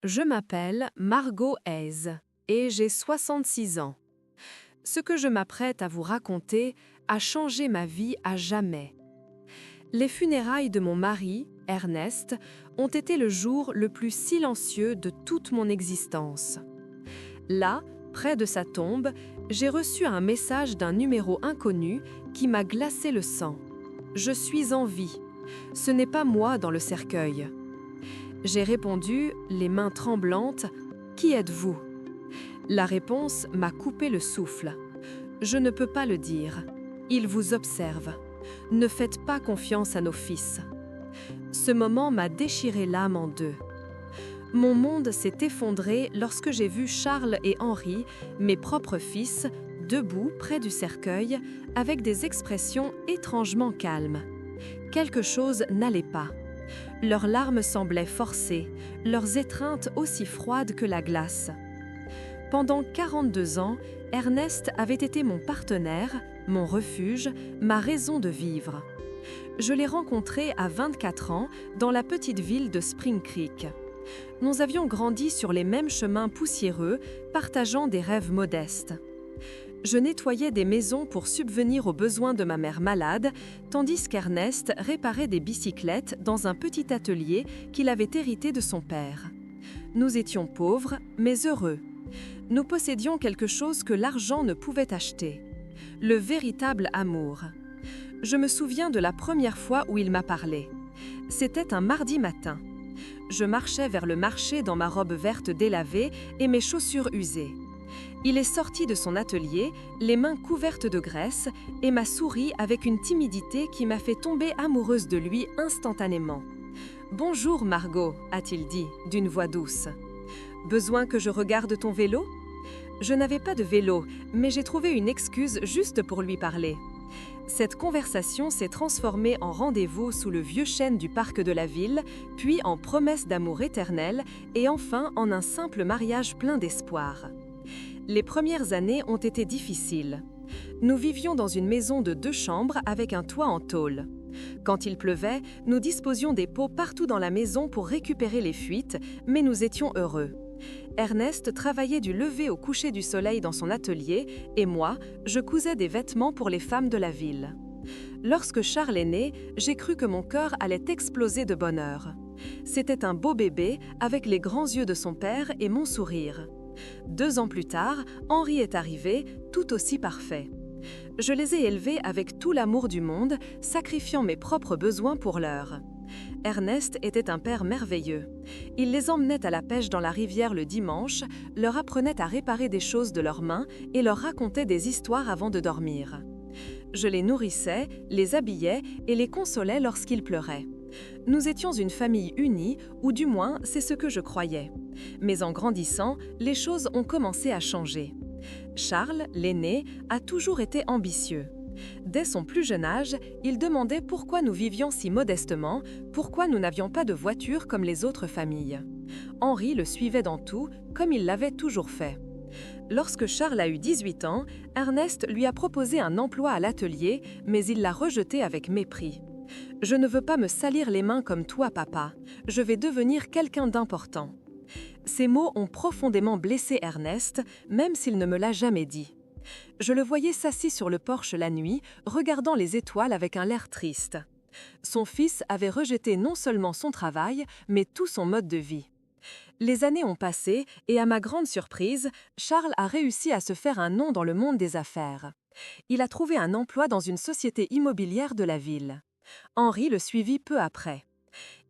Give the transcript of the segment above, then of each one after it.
Je m'appelle Margot Hayes et j'ai 66 ans. Ce que je m'apprête à vous raconter a changé ma vie à jamais. Les funérailles de mon mari, Ernest, ont été le jour le plus silencieux de toute mon existence. Là, près de sa tombe, j'ai reçu un message d'un numéro inconnu qui m'a glacé le sang. Je suis en vie. Ce n'est pas moi dans le cercueil. J'ai répondu, les mains tremblantes, « Qui êtes-vous » La réponse m'a coupé le souffle. Je ne peux pas le dire. Il vous observe. Ne faites pas confiance à nos fils. Ce moment m'a déchiré l'âme en deux. Mon monde s'est effondré lorsque j'ai vu Charles et Henri, mes propres fils, debout près du cercueil, avec des expressions étrangement calmes. Quelque chose n'allait pas. Leurs larmes semblaient forcées, leurs étreintes aussi froides que la glace. Pendant 42 ans, Ernest avait été mon partenaire, mon refuge, ma raison de vivre. Je l'ai rencontré à 24 ans dans la petite ville de Spring Creek. Nous avions grandi sur les mêmes chemins poussiéreux, partageant des rêves modestes. Je nettoyais des maisons pour subvenir aux besoins de ma mère malade, tandis qu'Ernest réparait des bicyclettes dans un petit atelier qu'il avait hérité de son père. Nous étions pauvres, mais heureux. Nous possédions quelque chose que l'argent ne pouvait acheter, le véritable amour. Je me souviens de la première fois où il m'a parlé. C'était un mardi matin. Je marchais vers le marché dans ma robe verte délavée et mes chaussures usées. Il est sorti de son atelier, les mains couvertes de graisse, et m'a souri avec une timidité qui m'a fait tomber amoureuse de lui instantanément. « Bonjour Margot », a-t-il dit, d'une voix douce. « Besoin que je regarde ton vélo ?» Je n'avais pas de vélo, mais j'ai trouvé une excuse juste pour lui parler. Cette conversation s'est transformée en rendez-vous sous le vieux chêne du parc de la ville, puis en promesse d'amour éternel, et enfin en un simple mariage plein d'espoir. Les premières années ont été difficiles. Nous vivions dans une maison de 2 chambres avec un toit en tôle. Quand il pleuvait, nous disposions des pots partout dans la maison pour récupérer les fuites, mais nous étions heureux. Ernest travaillait du lever au coucher du soleil dans son atelier et moi, je cousais des vêtements pour les femmes de la ville. Lorsque Charles est né, j'ai cru que mon cœur allait exploser de bonheur. C'était un beau bébé avec les grands yeux de son père et mon sourire. 2 ans plus tard, Henri est arrivé, tout aussi parfait. Je les ai élevés avec tout l'amour du monde, sacrifiant mes propres besoins pour leurs. Ernest était un père merveilleux. Il les emmenait à la pêche dans la rivière le dimanche, leur apprenait à réparer des choses de leurs mains et leur racontait des histoires avant de dormir. Je les nourrissais, les habillais et les consolais lorsqu'ils pleuraient. Nous étions une famille unie, ou du moins c'est ce que je croyais. Mais en grandissant, les choses ont commencé à changer. Charles, l'aîné, a toujours été ambitieux. Dès son plus jeune âge, il demandait pourquoi nous vivions si modestement, pourquoi nous n'avions pas de voiture comme les autres familles. Henri le suivait dans tout, comme il l'avait toujours fait. Lorsque Charles a eu 18 ans, Ernest lui a proposé un emploi à l'atelier, mais il l'a rejeté avec mépris. « Je ne veux pas me salir les mains comme toi, papa. Je vais devenir quelqu'un d'important. » Ces mots ont profondément blessé Ernest, même s'il ne me l'a jamais dit. Je le voyais s'assis sur le porche la nuit, regardant les étoiles avec un air triste. Son fils avait rejeté non seulement son travail, mais tout son mode de vie. Les années ont passé et à ma grande surprise, Charles a réussi à se faire un nom dans le monde des affaires. Il a trouvé un emploi dans une société immobilière de la ville. Henri le suivit peu après.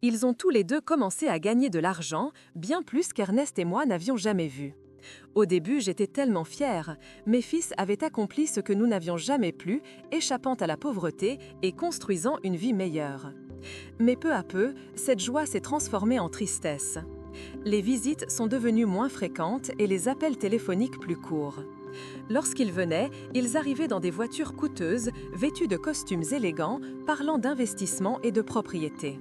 Ils ont tous les deux commencé à gagner de l'argent, bien plus qu'Ernest et moi n'avions jamais vu. Au début, j'étais tellement fière. Mes fils avaient accompli ce que nous n'avions jamais pu, échappant à la pauvreté et construisant une vie meilleure. Mais peu à peu, cette joie s'est transformée en tristesse. Les visites sont devenues moins fréquentes et les appels téléphoniques plus courts. Lorsqu'ils venaient, ils arrivaient dans des voitures coûteuses, vêtus de costumes élégants, parlant d'investissement et de propriété.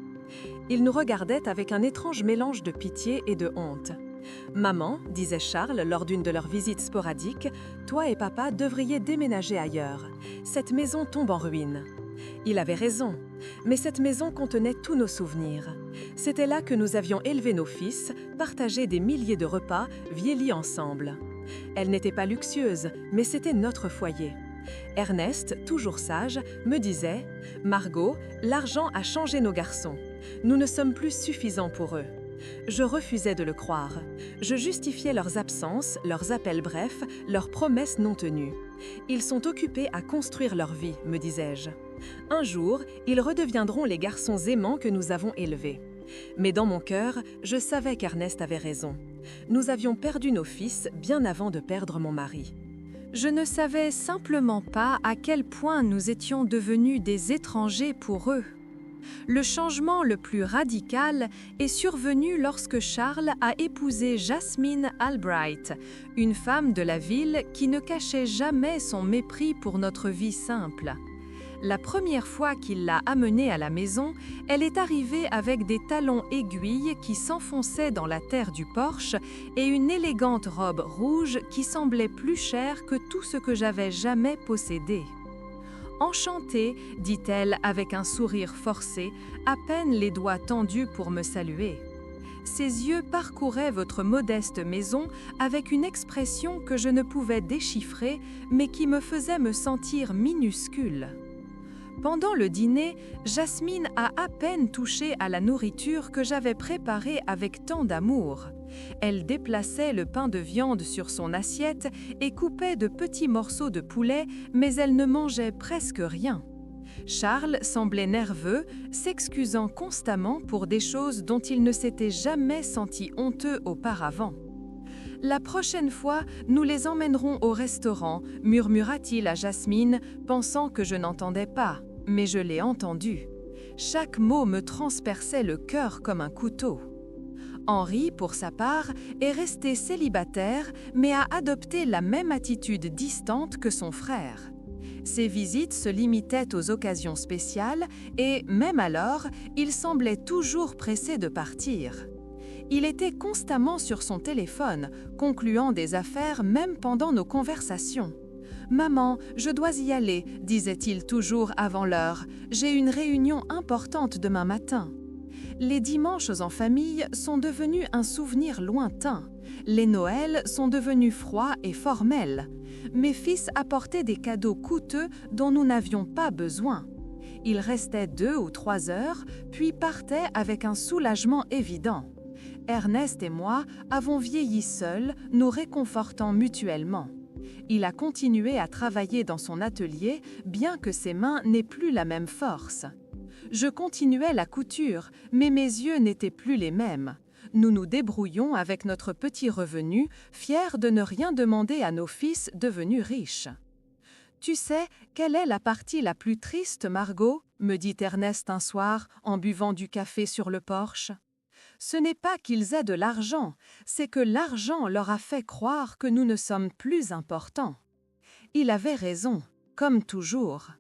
Ils nous regardaient avec un étrange mélange de pitié et de honte. « Maman, disait Charles lors d'une de leurs visites sporadiques, toi et papa devriez déménager ailleurs. Cette maison tombe en ruine. » Il avait raison. Mais cette maison contenait tous nos souvenirs. C'était là que nous avions élevé nos fils, partagé des milliers de repas, vieillis ensemble. Elle n'était pas luxueuse, mais c'était notre foyer. Ernest, toujours sage, me disait « Margot, l'argent a changé nos garçons. Nous ne sommes plus suffisants pour eux. » Je refusais de le croire. Je justifiais leurs absences, leurs appels brefs, leurs promesses non tenues. Ils sont occupés à construire leur vie, me disais-je. Un jour, ils redeviendront les garçons aimants que nous avons élevés. Mais dans mon cœur, je savais qu'Ernest avait raison. Nous avions perdu nos fils bien avant de perdre mon mari. Je ne savais simplement pas à quel point nous étions devenus des étrangers pour eux. Le changement le plus radical est survenu lorsque Charles a épousé Jasmine Albright, une femme de la ville qui ne cachait jamais son mépris pour notre vie simple. La première fois qu'il l'a amenée à la maison, elle est arrivée avec des talons aiguilles qui s'enfonçaient dans la terre du porche et une élégante robe rouge qui semblait plus chère que tout ce que j'avais jamais possédé. « Enchantée », dit-elle avec un sourire forcé, à peine les doigts tendus pour me saluer. Ses yeux parcouraient votre modeste maison avec une expression que je ne pouvais déchiffrer, mais qui me faisait me sentir minuscule. Pendant le dîner, Jasmine a à peine touché à la nourriture que j'avais préparée avec tant d'amour. Elle déplaçait le pain de viande sur son assiette et coupait de petits morceaux de poulet, mais elle ne mangeait presque rien. Charles semblait nerveux, s'excusant constamment pour des choses dont il ne s'était jamais senti honteux auparavant. « La prochaine fois, nous les emmènerons au restaurant », murmura-t-il à Jasmine, pensant que je n'entendais pas, mais je l'ai entendu. Chaque mot me transperçait le cœur comme un couteau. Henri, pour sa part, est resté célibataire, mais a adopté la même attitude distante que son frère. Ses visites se limitaient aux occasions spéciales et, même alors, il semblait toujours pressé de partir. Il était constamment sur son téléphone, concluant des affaires même pendant nos conversations. « Maman, je dois y aller », disait-il toujours avant l'heure. « J'ai une réunion importante demain matin. » Les dimanches en famille sont devenus un souvenir lointain. Les Noëls sont devenus froids et formels. Mes fils apportaient des cadeaux coûteux dont nous n'avions pas besoin. Ils restaient 2 ou 3 heures, puis partaient avec un soulagement évident. Ernest et moi avons vieilli seuls, nous réconfortant mutuellement. Il a continué à travailler dans son atelier, bien que ses mains n'aient plus la même force. Je continuais la couture, mais mes yeux n'étaient plus les mêmes. Nous nous débrouillons avec notre petit revenu, fiers de ne rien demander à nos fils devenus riches. « Tu sais, quelle est la partie la plus triste, Margot ?» me dit Ernest un soir en buvant du café sur le porche. « Ce n'est pas qu'ils aient de l'argent, c'est que l'argent leur a fait croire que nous ne sommes plus importants. » Il avait raison, comme toujours.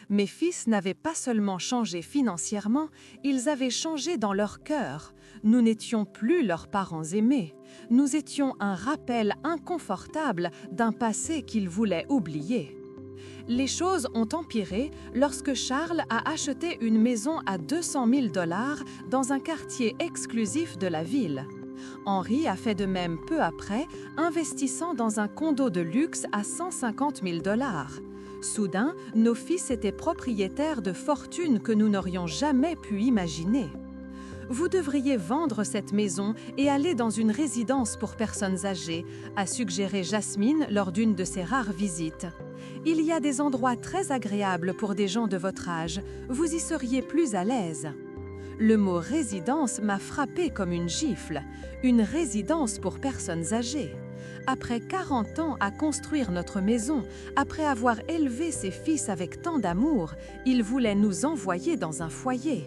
Mes fils n'avaient pas seulement changé financièrement, ils avaient changé dans leur cœur. Nous n'étions plus leurs parents aimés. Nous étions un rappel inconfortable d'un passé qu'ils voulaient oublier. Les choses ont empiré lorsque Charles a acheté une maison à 200 000 $ dans un quartier exclusif de la ville. Henri a fait de même peu après, investissant dans un condo de luxe à 150 000 $. Soudain, nos fils étaient propriétaires de fortunes que nous n'aurions jamais pu imaginer. « Vous devriez vendre cette maison et aller dans une résidence pour personnes âgées », a suggéré Jasmine lors d'une de ses rares visites. « Il y a des endroits très agréables pour des gens de votre âge, vous y seriez plus à l'aise. » Le mot « résidence » m'a frappée comme une gifle. Une résidence pour personnes âgées. Après 40 ans à construire notre maison, après avoir élevé ses fils avec tant d'amour, il voulait nous envoyer dans un foyer.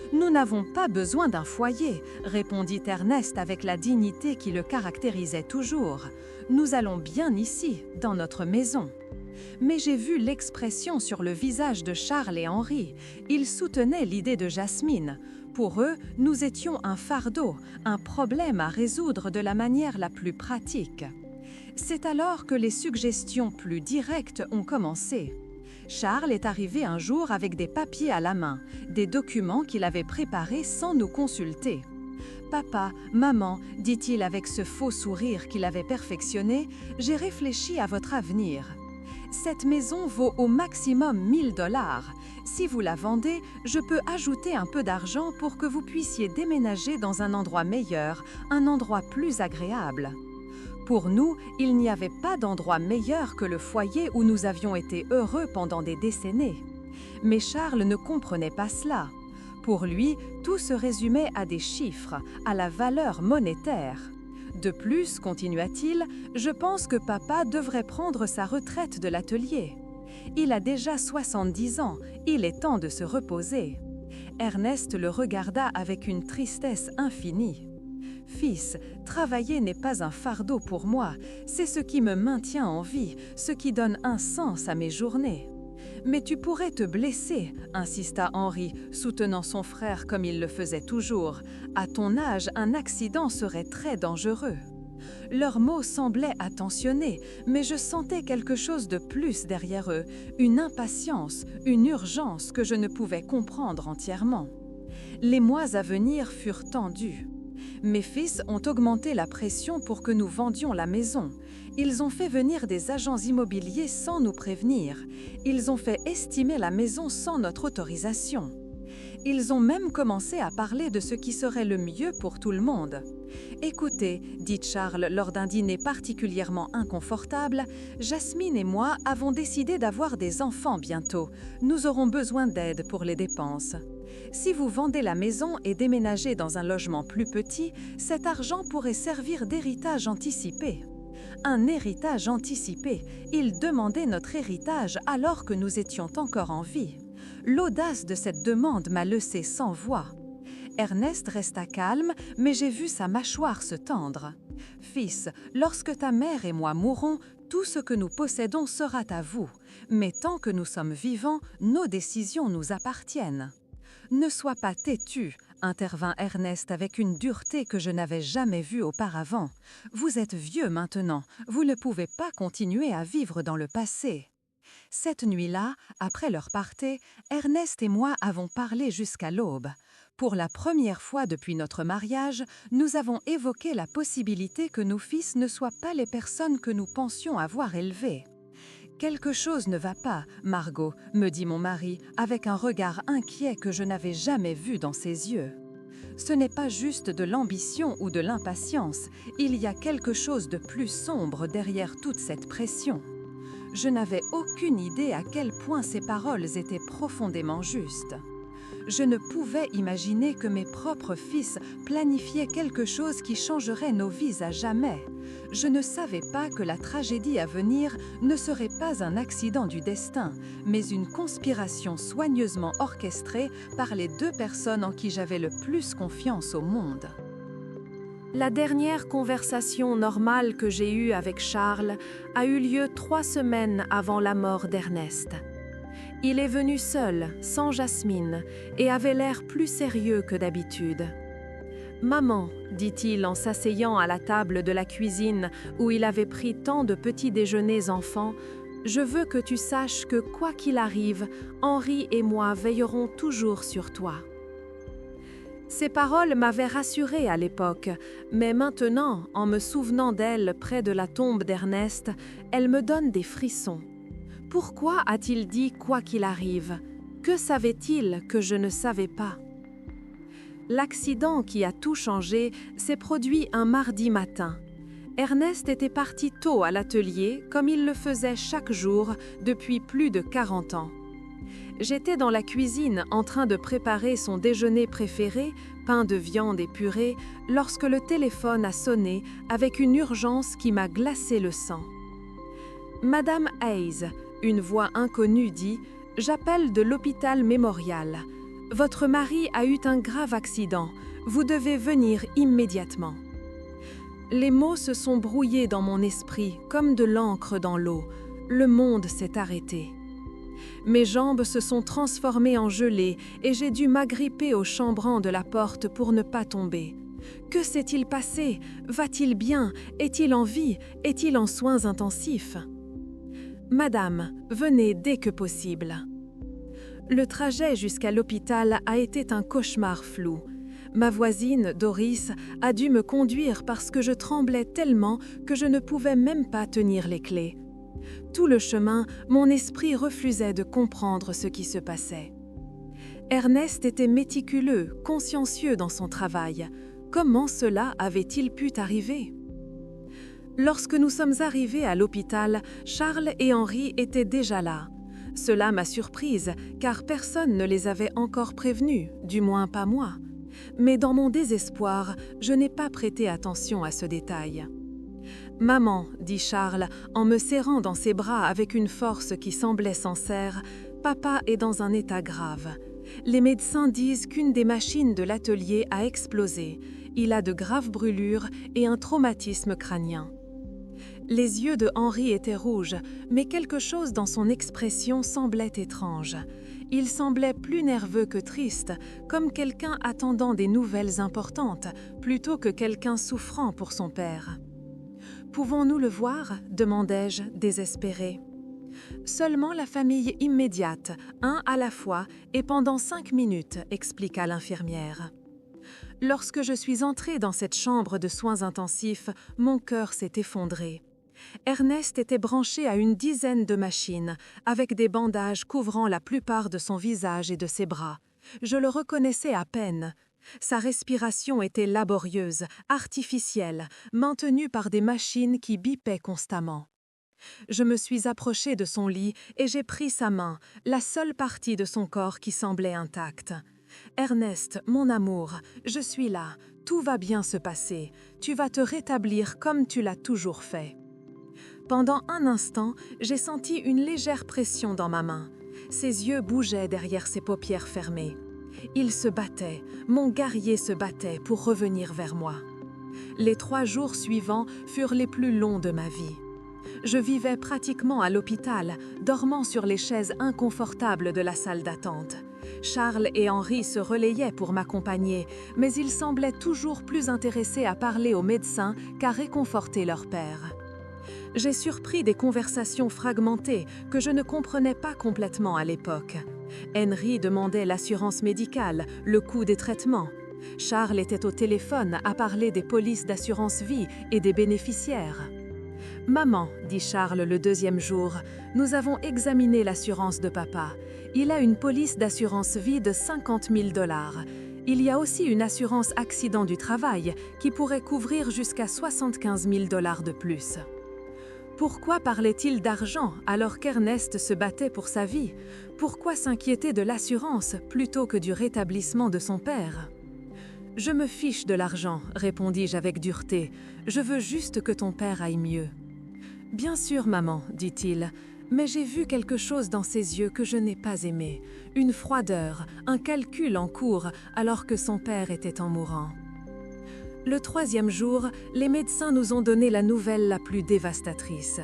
« Nous n'avons pas besoin d'un foyer », répondit Ernest avec la dignité qui le caractérisait toujours. « Nous allons bien ici, dans notre maison. » Mais j'ai vu l'expression sur le visage de Charles et Henri. Ils soutenaient l'idée de Jasmine. Pour eux, nous étions un fardeau, un problème à résoudre de la manière la plus pratique. C'est alors que les suggestions plus directes ont commencé. Charles est arrivé un jour avec des papiers à la main, des documents qu'il avait préparés sans nous consulter. « Papa, maman, dit-il avec ce faux sourire qu'il avait perfectionné, j'ai réfléchi à votre avenir. Cette maison vaut au maximum 1000 $. Si vous la vendez, je peux ajouter un peu d'argent pour que vous puissiez déménager dans un endroit meilleur, un endroit plus agréable. » Pour nous, il n'y avait pas d'endroit meilleur que le foyer où nous avions été heureux pendant des décennies. Mais Charles ne comprenait pas cela. Pour lui, tout se résumait à des chiffres, à la valeur monétaire. De plus, continua-t-il, je pense que papa devrait prendre sa retraite de l'atelier. Il a déjà 70 ans, il est temps de se reposer. Ernest le regarda avec une tristesse infinie. « Fils, travailler n'est pas un fardeau pour moi, c'est ce qui me maintient en vie, ce qui donne un sens à mes journées. » « Mais tu pourrais te blesser, » insista Henri, soutenant son frère comme il le faisait toujours. « À ton âge, un accident serait très dangereux. » Leurs mots semblaient attentionnés, mais je sentais quelque chose de plus derrière eux, une impatience, une urgence que je ne pouvais comprendre entièrement. Les mois à venir furent tendus. Mes fils ont augmenté la pression pour que nous vendions la maison. Ils ont fait venir des agents immobiliers sans nous prévenir. Ils ont fait estimer la maison sans notre autorisation. Ils ont même commencé à parler de ce qui serait le mieux pour tout le monde. « Écoutez, dit Charles lors d'un dîner particulièrement inconfortable, Jasmine et moi avons décidé d'avoir des enfants bientôt. Nous aurons besoin d'aide pour les dépenses. Si vous vendez la maison et déménagez dans un logement plus petit, cet argent pourrait servir d'héritage anticipé. » Un héritage anticipé. Il demandait notre héritage alors que nous étions encore en vie. L'audace de cette demande m'a laissé sans voix. Ernest resta calme, mais j'ai vu sa mâchoire se tendre. « Fils, lorsque ta mère et moi mourrons, tout ce que nous possédons sera à vous. Mais tant que nous sommes vivants, nos décisions nous appartiennent. » « Ne sois pas têtu, » intervint Ernest avec une dureté que je n'avais jamais vue auparavant. « Vous êtes vieux maintenant, vous ne pouvez pas continuer à vivre dans le passé. » Cette nuit-là, après leur party, Ernest et moi avons parlé jusqu'à l'aube. Pour la première fois depuis notre mariage, nous avons évoqué la possibilité que nos fils ne soient pas les personnes que nous pensions avoir élevées. « Quelque chose ne va pas, Margot, » me dit mon mari, avec un regard inquiet que je n'avais jamais vu dans ses yeux. Ce n'est pas juste de l'ambition ou de l'impatience, il y a quelque chose de plus sombre derrière toute cette pression. Je n'avais aucune idée à quel point ces paroles étaient profondément justes. Je ne pouvais imaginer que mes propres fils planifiaient quelque chose qui changerait nos vies à jamais. Je ne savais pas que la tragédie à venir ne serait pas un accident du destin, mais une conspiration soigneusement orchestrée par les deux personnes en qui j'avais le plus confiance au monde. La dernière conversation normale que j'ai eue avec Charles a eu lieu 3 semaines avant la mort d'Ernest. Il est venu seul, sans Jasmine, et avait l'air plus sérieux que d'habitude. « Maman, dit-il en s'asseyant à la table de la cuisine où il avait pris tant de petits déjeuners enfants, je veux que tu saches que quoi qu'il arrive, Henri et moi veillerons toujours sur toi. » Ces paroles m'avaient rassurée à l'époque, mais maintenant, en me souvenant d'elles près de la tombe d'Ernest, elles me donnent des frissons. Pourquoi a-t-il dit « quoi qu'il arrive » ? Que savait-il que je ne savais pas ? L'accident qui a tout changé s'est produit un mardi matin. Ernest était parti tôt à l'atelier, comme il le faisait chaque jour depuis plus de 40 ans. J'étais dans la cuisine en train de préparer son déjeuner préféré, pain de viande et purée, lorsque le téléphone a sonné avec une urgence qui m'a glacé le sang. « Madame Hayes », une voix inconnue dit, « J'appelle de l'hôpital Mémorial. Votre mari a eu un grave accident. Vous devez venir immédiatement. » Les mots se sont brouillés dans mon esprit comme de l'encre dans l'eau. Le monde s'est arrêté. Mes jambes se sont transformées en gelée et j'ai dû m'agripper au chambranle de la porte pour ne pas tomber. Que s'est-il passé? Va-t-il bien? Est-il en vie? Est-il en soins intensifs? Madame, venez dès que possible. Le trajet jusqu'à l'hôpital a été un cauchemar flou. Ma voisine, Doris, a dû me conduire parce que je tremblais tellement que je ne pouvais même pas tenir les clés. Tout le chemin, mon esprit refusait de comprendre ce qui se passait. Ernest était méticuleux, consciencieux dans son travail. Comment cela avait-il pu arriver? Lorsque nous sommes arrivés à l'hôpital, Charles et Henri étaient déjà là. Cela m'a surprise, car personne ne les avait encore prévenus, du moins pas moi. Mais dans mon désespoir, je n'ai pas prêté attention à ce détail. « Maman, dit Charles, en me serrant dans ses bras avec une force qui semblait sincère, papa est dans un état grave. Les médecins disent qu'une des machines de l'atelier a explosé. Il a de graves brûlures et un traumatisme crânien. » Les yeux de Henri étaient rouges, mais quelque chose dans son expression semblait étrange. Il semblait plus nerveux que triste, comme quelqu'un attendant des nouvelles importantes, plutôt que quelqu'un souffrant pour son père. « Pouvons-nous le voir » demandai-je, désespérée. « Seulement la famille immédiate, un à la fois, et pendant 5 minutes, » expliqua l'infirmière. Lorsque je suis entrée dans cette chambre de soins intensifs, mon cœur s'est effondré. Ernest était branché à une dizaine de machines, avec des bandages couvrant la plupart de son visage et de ses bras. Je le reconnaissais à peine. Sa respiration était laborieuse, artificielle, maintenue par des machines qui bipaient constamment. Je me suis approchée de son lit et j'ai pris sa main, la seule partie de son corps qui semblait intacte. « Ernest, mon amour, je suis là, tout va bien se passer, tu vas te rétablir comme tu l'as toujours fait. » Pendant un instant, j'ai senti une légère pression dans ma main. Ses yeux bougeaient derrière ses paupières fermées. Il se battait, mon guerrier se battait pour revenir vers moi. Les 3 jours suivants furent les plus longs de ma vie. Je vivais pratiquement à l'hôpital, dormant sur les chaises inconfortables de la salle d'attente. Charles et Henri se relayaient pour m'accompagner, mais ils semblaient toujours plus intéressés à parler aux médecins qu'à réconforter leur père. J'ai surpris des conversations fragmentées que je ne comprenais pas complètement à l'époque. Henri demandait l'assurance médicale, le coût des traitements. Charles était au téléphone à parler des polices d'assurance vie et des bénéficiaires. « Maman, dit Charles le 2e jour, nous avons examiné l'assurance de papa. Il a une police d'assurance vie de 50 000 $. Il y a aussi une assurance accident du travail qui pourrait couvrir jusqu'à 75 000 $ de plus. » Pourquoi parlait-il d'argent alors qu'Ernest se battait pour sa vie? Pourquoi s'inquiéter de l'assurance plutôt que du rétablissement de son père? « Je me fiche de l'argent, répondis-je avec dureté. Je veux juste que ton père aille mieux. »« Bien sûr, maman, dit-il, mais j'ai vu quelque chose dans ses yeux que je n'ai pas aimé. Une froideur, un calcul en cours alors que son père était en mourant. » Le 3e jour, les médecins nous ont donné la nouvelle la plus dévastatrice.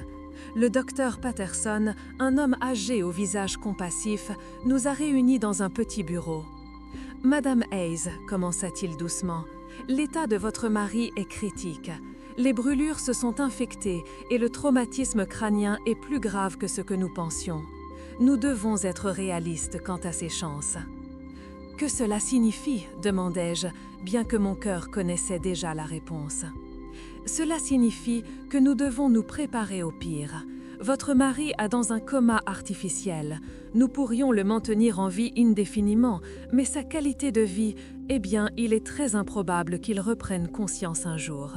Le docteur Patterson, un homme âgé au visage compassif, nous a réunis dans un petit bureau. « Madame Hayes, commença-t-il doucement, l'état de votre mari est critique. Les brûlures se sont infectées et le traumatisme crânien est plus grave que ce que nous pensions. Nous devons être réalistes quant à ses chances. » « Que cela signifie ?» demandai-je, bien que mon cœur connaissait déjà la réponse. « Cela signifie que nous devons nous préparer au pire. Votre mari est dans un coma artificiel. Nous pourrions le maintenir en vie indéfiniment, mais sa qualité de vie, eh bien, il est très improbable qu'il reprenne conscience un jour. »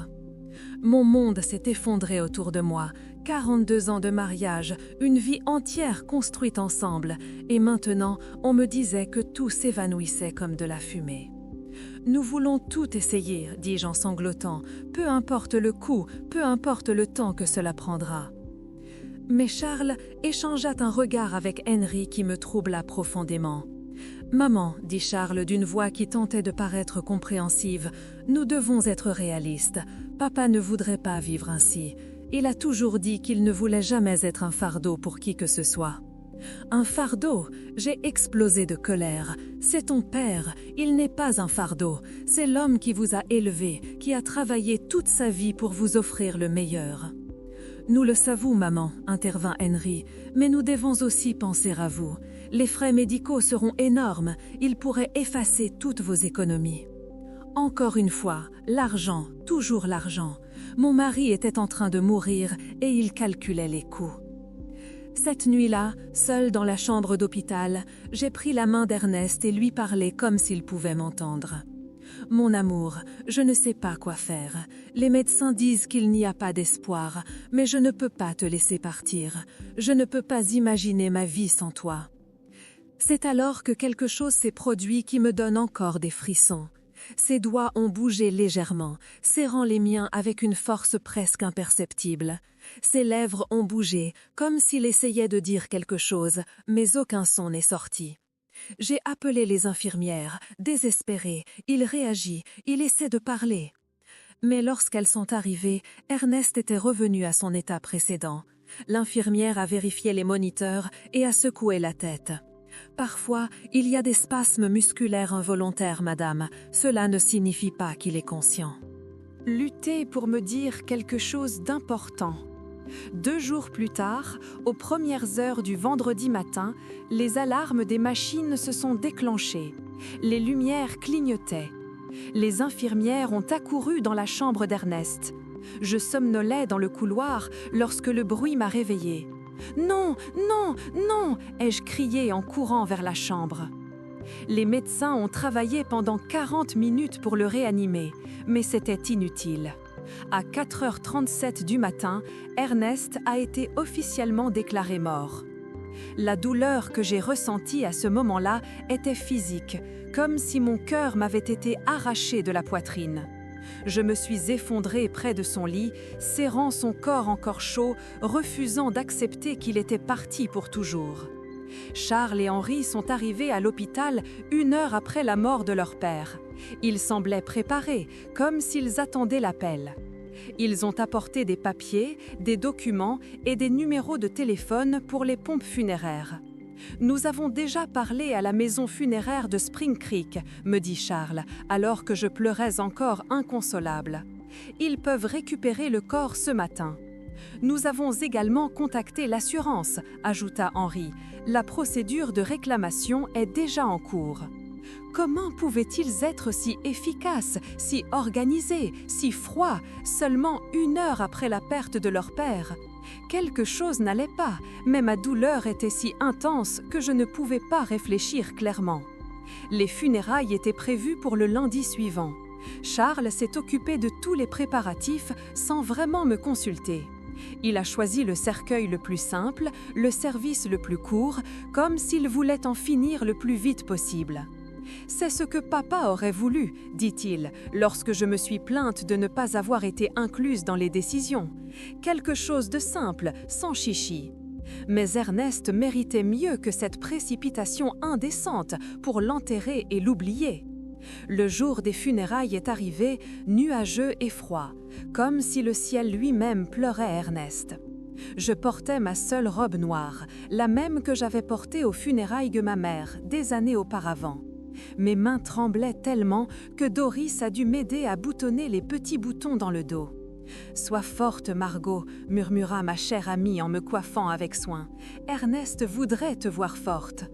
Mon monde s'est effondré autour de moi, 42 ans de mariage, une vie entière construite ensemble, et maintenant on me disait que tout s'évanouissait comme de la fumée. « Nous voulons tout essayer, dis-je en sanglotant, peu importe le coût, peu importe le temps que cela prendra. » Mais Charles échangea un regard avec Henri qui me troubla profondément. « Maman, dit Charles d'une voix qui tentait de paraître compréhensive, nous devons être réalistes. Papa ne voudrait pas vivre ainsi. Il a toujours dit qu'il ne voulait jamais être un fardeau pour qui que ce soit. » « Un fardeau ?» J'ai explosé de colère. « C'est ton père, il n'est pas un fardeau. C'est l'homme qui vous a élevé, qui a travaillé toute sa vie pour vous offrir le meilleur. » Nous le savons, maman, intervint Henry, mais nous devons aussi penser à vous. Les frais médicaux seront énormes, ils pourraient effacer toutes vos économies. Encore une fois, l'argent, toujours l'argent. Mon mari était en train de mourir et il calculait les coûts. Cette nuit-là, seule dans la chambre d'hôpital, j'ai pris la main d'Ernest et lui parlai comme s'il pouvait m'entendre. « Mon amour, je ne sais pas quoi faire. Les médecins disent qu'il n'y a pas d'espoir, mais je ne peux pas te laisser partir. Je ne peux pas imaginer ma vie sans toi. » C'est alors que quelque chose s'est produit qui me donne encore des frissons. Ses doigts ont bougé légèrement, serrant les miens avec une force presque imperceptible. Ses lèvres ont bougé, comme s'il essayait de dire quelque chose, mais aucun son n'est sorti. J'ai appelé les infirmières, désespérée. Il réagit, il essaie de parler. Mais lorsqu'elles sont arrivées, Ernest était revenu à son état précédent. L'infirmière a vérifié les moniteurs et a secoué la tête. « Parfois, il y a des spasmes musculaires involontaires, madame. Cela ne signifie pas qu'il est conscient. » Lutter pour me dire quelque chose d'important. 2 jours plus tard, aux premières heures du vendredi matin, les alarmes des machines se sont déclenchées. Les lumières clignotaient. Les infirmières ont accouru dans la chambre d'Ernest. Je somnolais dans le couloir lorsque le bruit m'a réveillée. « Non, non, non !» ai-je crié en courant vers la chambre. Les médecins ont travaillé pendant 40 minutes pour le réanimer, mais c'était inutile. À 4h37 du matin, Ernest a été officiellement déclaré mort. La douleur que j'ai ressentie à ce moment-là était physique, comme si mon cœur m'avait été arraché de la poitrine. Je me suis effondrée près de son lit, serrant son corps encore chaud, refusant d'accepter qu'il était parti pour toujours. Charles et Henri sont arrivés à l'hôpital 1 heure après la mort de leur père. Ils semblaient préparés, comme s'ils attendaient l'appel. Ils ont apporté des papiers, des documents et des numéros de téléphone pour les pompes funéraires. « Nous avons déjà parlé à la maison funéraire de Spring Creek, » me dit Charles, alors que je pleurais encore inconsolable. « Ils peuvent récupérer le corps ce matin. » « Nous avons également contacté l'assurance, » ajouta Henri. « La procédure de réclamation est déjà en cours. » Comment pouvaient-ils être si efficaces, si organisés, si froids, seulement 1 heure après la perte de leur père? Quelque chose n'allait pas, mais ma douleur était si intense que je ne pouvais pas réfléchir clairement. Les funérailles étaient prévues pour le lundi suivant. Charles s'est occupé de tous les préparatifs sans vraiment me consulter. Il a choisi le cercueil le plus simple, le service le plus court, comme s'il voulait en finir le plus vite possible. « C'est ce que papa aurait voulu, » dit-il, lorsque je me suis plainte de ne pas avoir été incluse dans les décisions. Quelque chose de simple, sans chichi. Mais Ernest méritait mieux que cette précipitation indécente pour l'enterrer et l'oublier. Le jour des funérailles est arrivé, nuageux et froid, comme si le ciel lui-même pleurait Ernest. Je portais ma seule robe noire, la même que j'avais portée aux funérailles de ma mère, des années auparavant. Mes mains tremblaient tellement que Doris a dû m'aider à boutonner les petits boutons dans le dos. « Sois forte, Margot », murmura ma chère amie en me coiffant avec soin. « Ernest voudrait te voir forte. »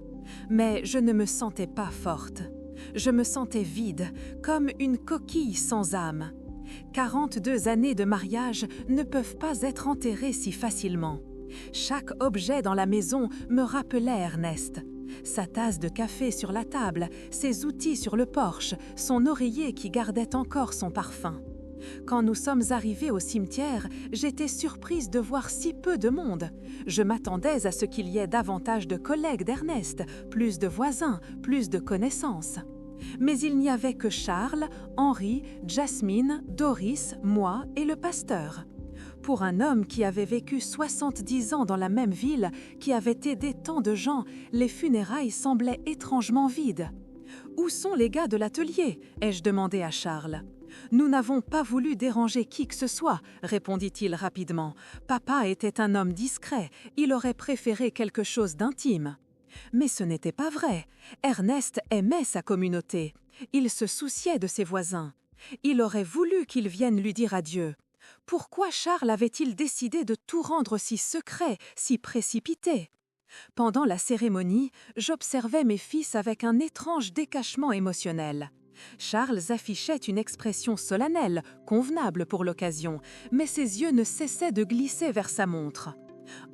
Mais je ne me sentais pas forte. Je me sentais vide, comme une coquille sans âme. 42 années de mariage ne peuvent pas être enterrées si facilement. Chaque objet dans la maison me rappelait Ernest. Sa tasse de café sur la table, ses outils sur le porche, son oreiller qui gardait encore son parfum. Quand nous sommes arrivés au cimetière, j'étais surprise de voir si peu de monde. Je m'attendais à ce qu'il y ait davantage de collègues d'Ernest, plus de voisins, plus de connaissances. Mais il n'y avait que Charles, Henri, Jasmine, Doris, moi et le pasteur. Pour un homme qui avait vécu 70 ans dans la même ville, qui avait aidé tant de gens, les funérailles semblaient étrangement vides. « Où sont les gars de l'atelier ?» ai-je demandé à Charles. « Nous n'avons pas voulu déranger qui que ce soit, » répondit-il rapidement. « Papa était un homme discret, il aurait préféré quelque chose d'intime. » Mais ce n'était pas vrai. Ernest aimait sa communauté. Il se souciait de ses voisins. Il aurait voulu qu'ils viennent lui dire adieu. Pourquoi Charles avait-il décidé de tout rendre si secret, si précipité? Pendant la cérémonie, j'observais mes fils avec un étrange décachement émotionnel. Charles affichait une expression solennelle, convenable pour l'occasion, mais ses yeux ne cessaient de glisser vers sa montre.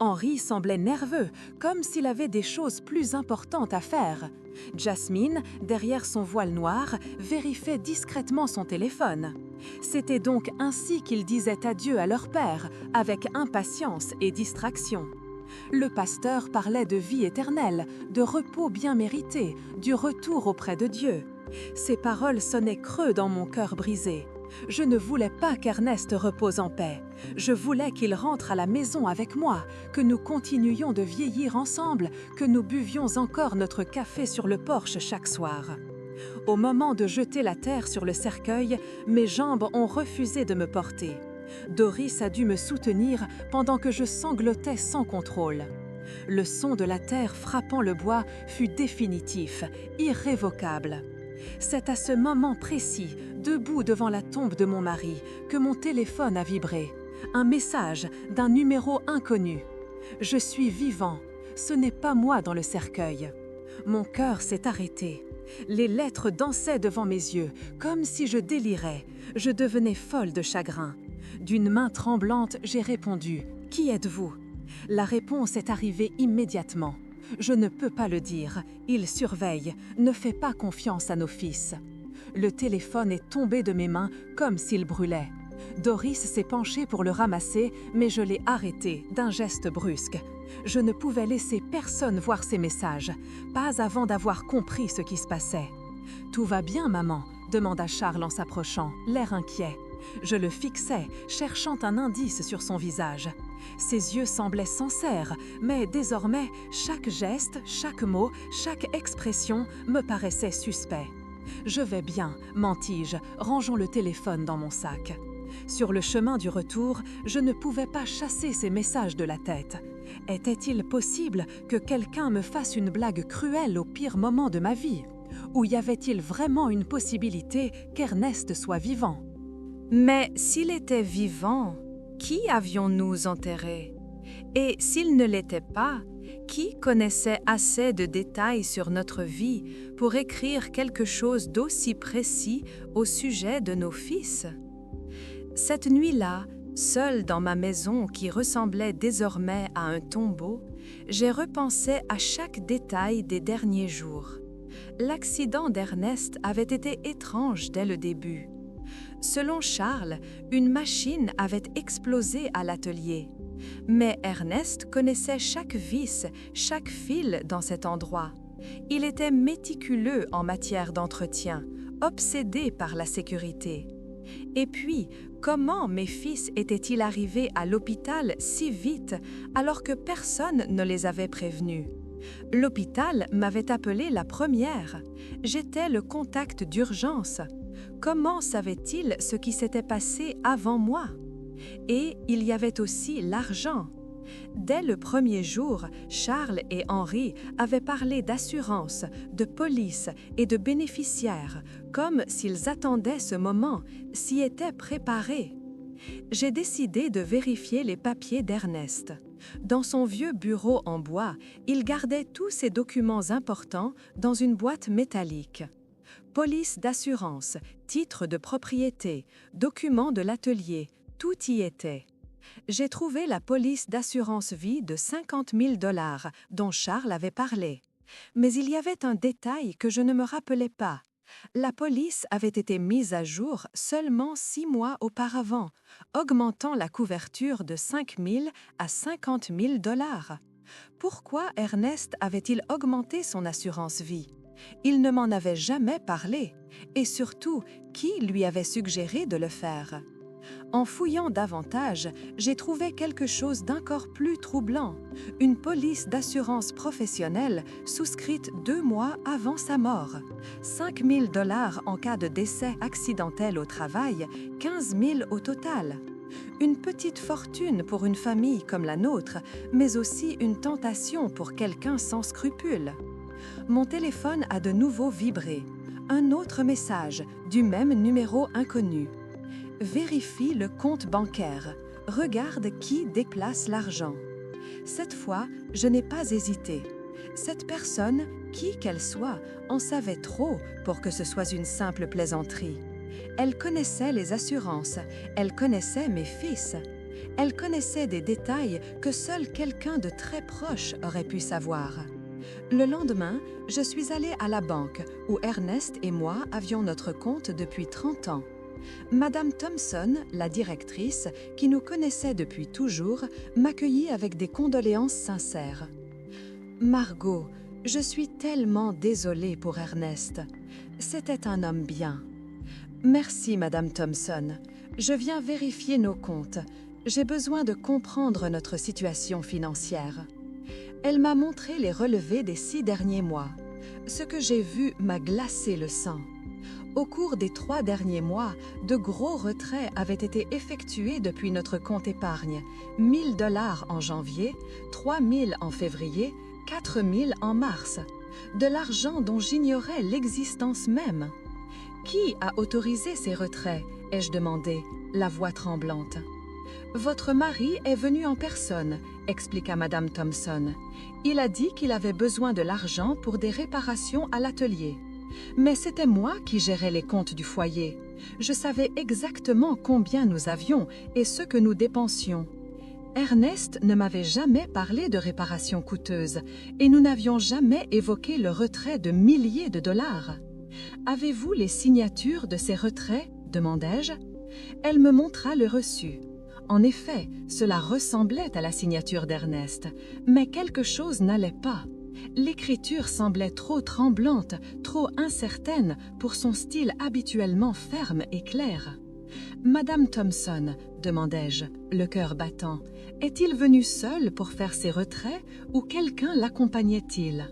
Henri semblait nerveux, comme s'il avait des choses plus importantes à faire. Jasmine, derrière son voile noir, vérifiait discrètement son téléphone. C'était donc ainsi qu'ils disaient adieu à leur père, avec impatience et distraction. Le pasteur parlait de vie éternelle, de repos bien mérité, du retour auprès de Dieu. Ces paroles sonnaient creux dans mon cœur brisé. Je ne voulais pas qu'Ernest repose en paix. Je voulais qu'il rentre à la maison avec moi, que nous continuions de vieillir ensemble, que nous buvions encore notre café sur le porche chaque soir. Au moment de jeter la terre sur le cercueil, mes jambes ont refusé de me porter. Doris a dû me soutenir pendant que je sanglotais sans contrôle. Le son de la terre frappant le bois fut définitif, irrévocable. C'est à ce moment précis, debout devant la tombe de mon mari, que mon téléphone a vibré. Un message d'un numéro inconnu. Je suis vivant, ce n'est pas moi dans le cercueil. Mon cœur s'est arrêté. Les lettres dansaient devant mes yeux, comme si je délirais. Je devenais folle de chagrin. D'une main tremblante, j'ai répondu « Qui êtes-vous » La réponse est arrivée immédiatement. Je ne peux pas le dire. Il surveille, ne fait pas confiance à nos fils. Le téléphone est tombé de mes mains comme s'il brûlait. Doris s'est penchée pour le ramasser, mais je l'ai arrêté d'un geste brusque. Je ne pouvais laisser personne voir ces messages, pas avant d'avoir compris ce qui se passait. « Tout va bien, maman ?» demanda Charles en s'approchant, l'air inquiet. Je le fixais, cherchant un indice sur son visage. Ses yeux semblaient sincères, mais désormais, chaque geste, chaque mot, chaque expression me paraissait suspect. « Je vais bien », mentis-je, rangeant le téléphone dans mon sac. Sur le chemin du retour, je ne pouvais pas chasser ces messages de la tête. Était-il possible que quelqu'un me fasse une blague cruelle au pire moment de ma vie? Ou y avait-il vraiment une possibilité qu'Ernest soit vivant? Mais s'il était vivant, qui avions-nous enterré? Et s'il ne l'était pas, qui connaissait assez de détails sur notre vie pour écrire quelque chose d'aussi précis au sujet de nos fils? Cette nuit-là, seule dans ma maison qui ressemblait désormais à un tombeau, j'ai repensé à chaque détail des derniers jours. L'accident d'Ernest avait été étrange dès le début. Selon Charles, une machine avait explosé à l'atelier. Mais Ernest connaissait chaque vis, chaque fil dans cet endroit. Il était méticuleux en matière d'entretien, obsédé par la sécurité. Et puis, comment mes fils étaient-ils arrivés à l'hôpital si vite alors que personne ne les avait prévenus? L'hôpital m'avait appelé la première. J'étais le contact d'urgence. Comment savait-il ce qui s'était passé avant moi? Et il y avait aussi l'argent. Dès le premier jour, Charles et Henri avaient parlé d'assurance, de police et de bénéficiaires, comme s'ils attendaient ce moment, s'y étaient préparés. J'ai décidé de vérifier les papiers d'Ernest. Dans son vieux bureau en bois, il gardait tous ses documents importants dans une boîte métallique. Police d'assurance, titre de propriété, documents de l'atelier, tout y était. J'ai trouvé la police d'assurance vie de 50 000 $ dont Charles avait parlé. Mais il y avait un détail que je ne me rappelais pas. La police avait été mise à jour seulement 6 mois auparavant, augmentant la couverture de 5 000 à 50 000 $. Pourquoi Ernest avait-il augmenté son assurance vie? Il ne m'en avait jamais parlé. Et surtout, qui lui avait suggéré de le faire? En fouillant davantage, j'ai trouvé quelque chose d'encore plus troublant. Une police d'assurance professionnelle souscrite 2 mois avant sa mort. 5 000 $ en cas de décès accidentel au travail, 15 000 au total. Une petite fortune pour une famille comme la nôtre, mais aussi une tentation pour quelqu'un sans scrupules. Mon téléphone a de nouveau vibré. Un autre message, du même numéro inconnu. Vérifie le compte bancaire. Regarde qui déplace l'argent. Cette fois, je n'ai pas hésité. Cette personne, qui qu'elle soit, en savait trop pour que ce soit une simple plaisanterie. Elle connaissait les assurances, elle connaissait mes fils. Elle connaissait des détails que seul quelqu'un de très proche aurait pu savoir. Le lendemain, je suis allée à la banque où Ernest et moi avions notre compte depuis 30 ans. Madame Thompson, la directrice, qui nous connaissait depuis toujours, m'accueillit avec des condoléances sincères. « Margot, je suis tellement désolée pour Ernest. C'était un homme bien. »« Merci, Madame Thompson. Je viens vérifier nos comptes. J'ai besoin de comprendre notre situation financière. » Elle m'a montré les relevés des 6 derniers mois. Ce que j'ai vu m'a glacé le sang. Au cours des 3 derniers mois, de gros retraits avaient été effectués depuis notre compte épargne. 1 000 $ en janvier, 3 000 en février, 4 000 en mars. De l'argent dont j'ignorais l'existence même. « Qui a autorisé ces retraits ?» ai-je demandé, la voix tremblante. « Votre mari est venu en personne », expliqua Madame Thompson. « Il a dit qu'il avait besoin de l'argent pour des réparations à l'atelier. Mais c'était moi qui gérais les comptes du foyer. Je savais exactement combien nous avions et ce que nous dépensions. Ernest ne m'avait jamais parlé de réparations coûteuses et nous n'avions jamais évoqué le retrait de milliers de dollars. « Avez-vous les signatures de ces retraits ?» demandai-je. Elle me montra le reçu. En effet, cela ressemblait à la signature d'Ernest, mais quelque chose n'allait pas. L'écriture semblait trop tremblante, trop incertaine pour son style habituellement ferme et clair. « Madame Thompson, demandai-je, le cœur battant, est-il venu seul pour faire ses retraits ou quelqu'un l'accompagnait-il »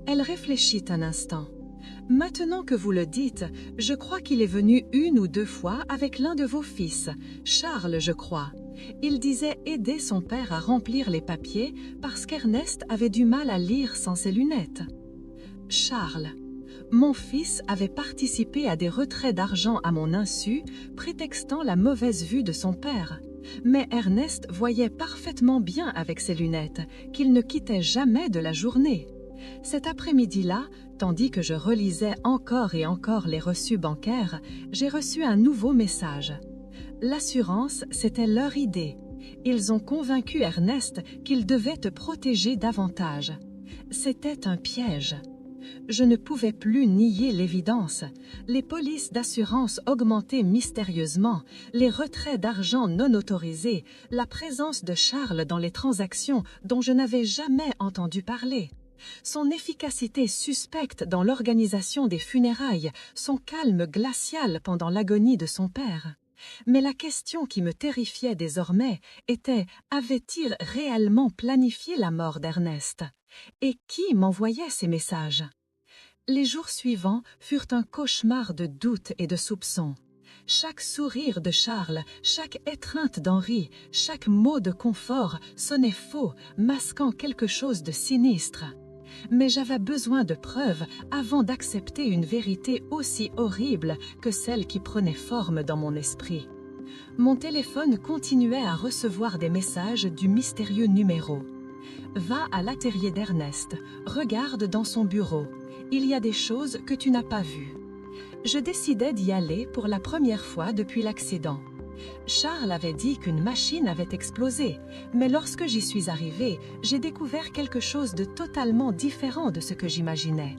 Elle réfléchit un instant. « Maintenant que vous le dites, je crois qu'il est venu 1 ou 2 fois avec l'un de vos fils, Charles, je crois. Il disait aider son père à remplir les papiers parce qu'Ernest avait du mal à lire sans ses lunettes. » Charles. Mon fils avait participé à des retraits d'argent à mon insu, prétextant la mauvaise vue de son père. Mais Ernest voyait parfaitement bien avec ses lunettes, qu'il ne quittait jamais de la journée. Cet après-midi-là, tandis que je relisais encore et encore les reçus bancaires, j'ai reçu un nouveau message. L'assurance, c'était leur idée. Ils ont convaincu Ernest qu'il devait te protéger davantage. C'était un piège. Je ne pouvais plus nier l'évidence. Les polices d'assurance augmentaient mystérieusement, les retraits d'argent non autorisés, la présence de Charles dans les transactions dont je n'avais jamais entendu parler. Son efficacité suspecte dans l'organisation des funérailles, son calme glacial pendant l'agonie de son père. Mais la question qui me terrifiait désormais était « avait-il réellement planifié la mort d'Ernest ?» Et qui m'envoyait ces messages? Les jours suivants furent un cauchemar de doutes et de soupçons. Chaque sourire de Charles, chaque étreinte d'Henri, chaque mot de confort sonnait faux, masquant quelque chose de sinistre. Mais j'avais besoin de preuves avant d'accepter une vérité aussi horrible que celle qui prenait forme dans mon esprit. Mon téléphone continuait à recevoir des messages du mystérieux numéro. « Va à l'atelier d'Ernest, regarde dans son bureau. Il y a des choses que tu n'as pas vues. » Je décidai d'y aller pour la première fois depuis l'accident. Charles avait dit qu'une machine avait explosé, mais lorsque j'y suis arrivée, j'ai découvert quelque chose de totalement différent de ce que j'imaginais.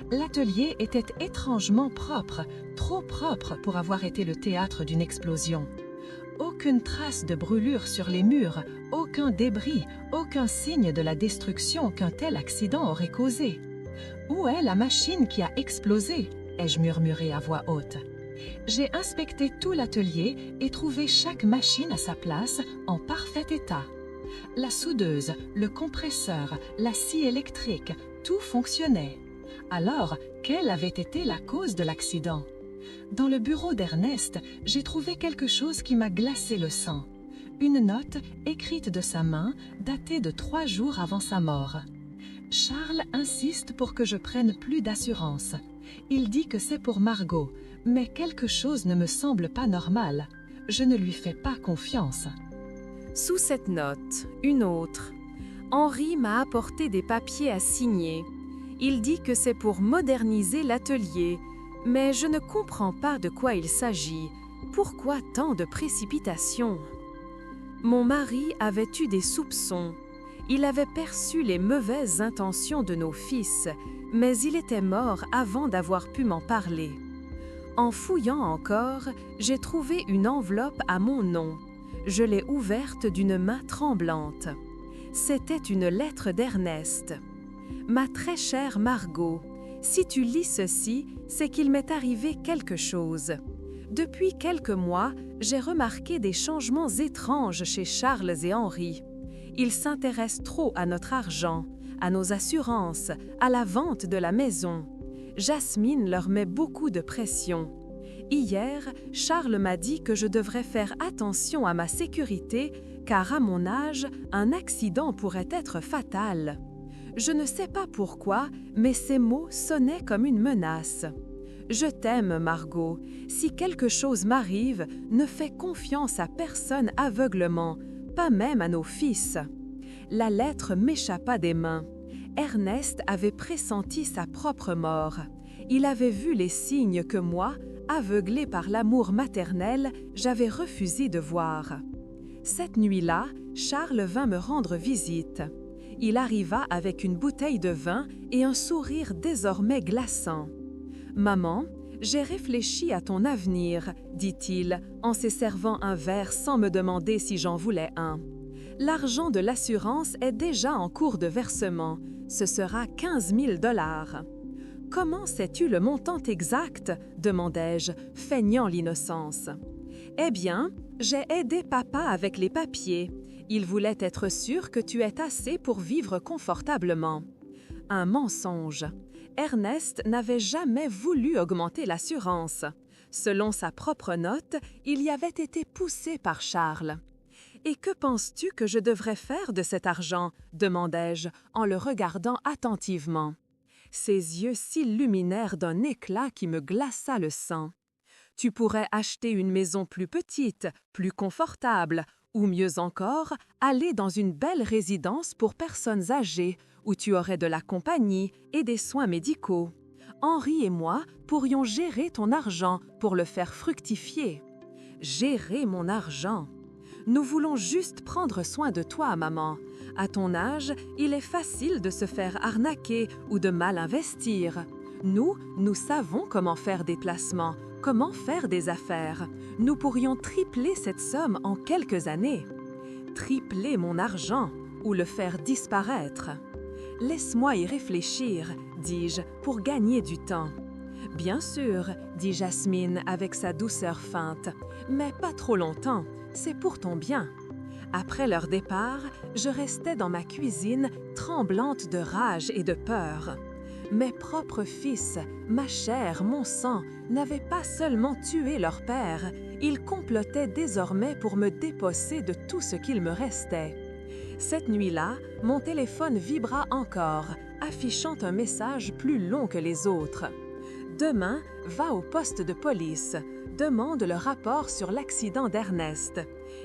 L'atelier était étrangement propre, trop propre pour avoir été le théâtre d'une explosion. Aucune trace de brûlure sur les murs, aucun débris, aucun signe de la destruction qu'un tel accident aurait causé. « Où est la machine qui a explosé ?» ai-je murmuré à voix haute. J'ai inspecté tout l'atelier et trouvé chaque machine à sa place en parfait état. La soudeuse, le compresseur, la scie électrique, tout fonctionnait. Alors, quelle avait été la cause de l'accident? Dans le bureau d'Ernest, j'ai trouvé quelque chose qui m'a glacé le sang. Une note écrite de sa main, datée de 3 jours avant sa mort. Charles insiste pour que je prenne plus d'assurance. Il dit que c'est pour Margot, mais quelque chose ne me semble pas normal. je ne lui fais pas confiance. » Sous cette note, une autre. Henri m'a apporté des papiers à signer. Il dit que c'est pour moderniser l'atelier, mais je ne comprends pas de quoi il s'agit. Pourquoi tant de précipitation? Mon mari avait eu des soupçons. Il avait perçu les mauvaises intentions de nos fils, mais il était mort avant d'avoir pu m'en parler. En fouillant encore, j'ai trouvé une enveloppe à mon nom. Je l'ai ouverte d'une main tremblante. C'était une lettre d'Ernest. « Ma très chère Margot, si tu lis ceci, c'est qu'il m'est arrivé quelque chose. Depuis quelques mois, j'ai remarqué des changements étranges chez Charles et Henri. Ils s'intéressent trop à notre argent, à nos assurances, à la vente de la maison. Jasmine leur met beaucoup de pression. Hier, Charles m'a dit que je devrais faire attention à ma sécurité car à mon âge, un accident pourrait être fatal. Je ne sais pas pourquoi, mais ces mots sonnaient comme une menace. Je t'aime, Margot. Si quelque chose m'arrive, ne fais confiance à personne aveuglement, pas même à nos fils. » La lettre m'échappa des mains. Ernest avait pressenti sa propre mort. Il avait vu les signes que moi, aveuglé par l'amour maternel, j'avais refusé de voir. Cette nuit-là, Charles vint me rendre visite. Il arriva avec une bouteille de vin et un sourire désormais glaçant. « Maman, j'ai réfléchi à ton avenir, dit-il, en se servant un verre sans me demander si j'en voulais un. L'argent de l'assurance est déjà en cours de versement. Ce sera 15 000 $. Comment sais-tu le montant exact? Demandai-je, feignant l'innocence. Eh bien, j'ai aidé papa avec les papiers. Il voulait être sûr que tu aies assez pour vivre confortablement. Un mensonge. Ernest n'avait jamais voulu augmenter l'assurance. Selon sa propre note, il y avait été poussé par Charles. « Et que penses-tu que je devrais faire de cet argent ?» demandai-je en le regardant attentivement. Ses yeux s'illuminèrent d'un éclat qui me glaça le sang. « Tu pourrais acheter une maison plus petite, plus confortable, ou mieux encore, aller dans une belle résidence pour personnes âgées, où tu aurais de la compagnie et des soins médicaux. Henri et moi pourrions gérer ton argent pour le faire fructifier. » Gérer mon argent. Nous voulons juste prendre soin de toi, maman. À ton âge, il est facile de se faire arnaquer ou de mal investir. Nous savons comment faire des placements, comment faire des affaires. Nous pourrions tripler cette somme en quelques années. Tripler mon argent ou le faire disparaître. Laisse-moi y réfléchir, dis-je, pour gagner du temps. Bien sûr, dit Jasmine avec sa douceur feinte, mais pas trop longtemps, c'est pour ton bien. Après leur départ, je restais dans ma cuisine, tremblante de rage et de peur. Mes propres fils, ma chair, mon sang, n'avaient pas seulement tué leur père, ils complotaient désormais pour me déposser de tout ce qu'il me restait. Cette nuit-là, mon téléphone vibra encore, affichant un message plus long que les autres. « Demain, va au poste de police. Demande le rapport sur l'accident d'Ernest.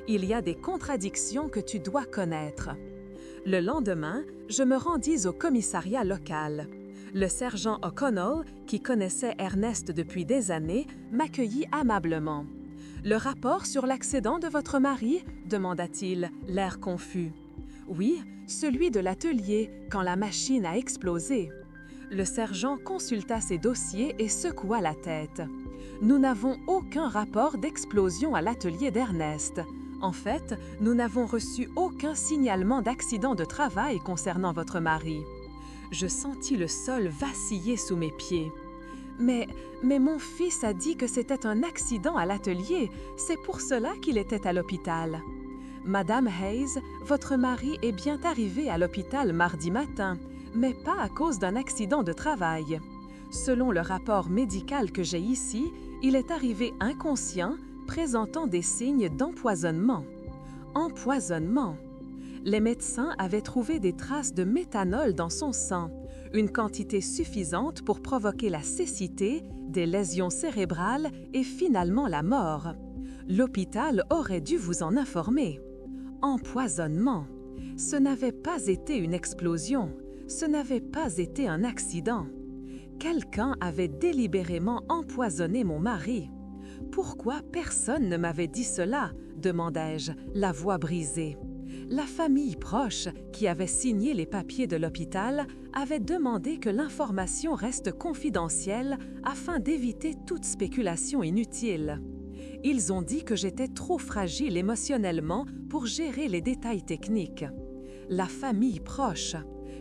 Il y a des contradictions que tu dois connaître. » Le lendemain, je me rendis au commissariat local. Le sergent O'Connell, qui connaissait Ernest depuis des années, m'accueillit aimablement. « Le rapport sur l'accident de votre mari ?» demanda-t-il, l'air confus. « Oui, celui de l'atelier, quand la machine a explosé. » Le sergent consulta ses dossiers et secoua la tête. « Nous n'avons aucun rapport d'explosion à l'atelier d'Ernest. En fait, nous n'avons reçu aucun signalement d'accident de travail concernant votre mari. » Je sentis le sol vaciller sous mes pieds. « Mais mon fils a dit que c'était un accident à l'atelier, c'est pour cela qu'il était à l'hôpital. » « Madame Hayes, votre mari est bien arrivé à l'hôpital mardi matin, mais pas à cause d'un accident de travail. Selon le rapport médical que j'ai ici, il est arrivé inconscient, présentant des signes d'empoisonnement. » Empoisonnement! Les médecins avaient trouvé des traces de méthanol dans son sang, une quantité suffisante pour provoquer la cécité, des lésions cérébrales et finalement la mort. L'hôpital aurait dû vous en informer. Empoisonnement. Ce n'avait pas été une explosion. Ce n'avait pas été un accident. Quelqu'un avait délibérément empoisonné mon mari. Pourquoi personne ne m'avait dit cela? Demandai-je, la voix brisée. La famille proche, qui avait signé les papiers de l'hôpital, avait demandé que l'information reste confidentielle afin d'éviter toute spéculation inutile. Ils ont dit que j'étais trop fragile émotionnellement pour gérer les détails techniques. La famille proche.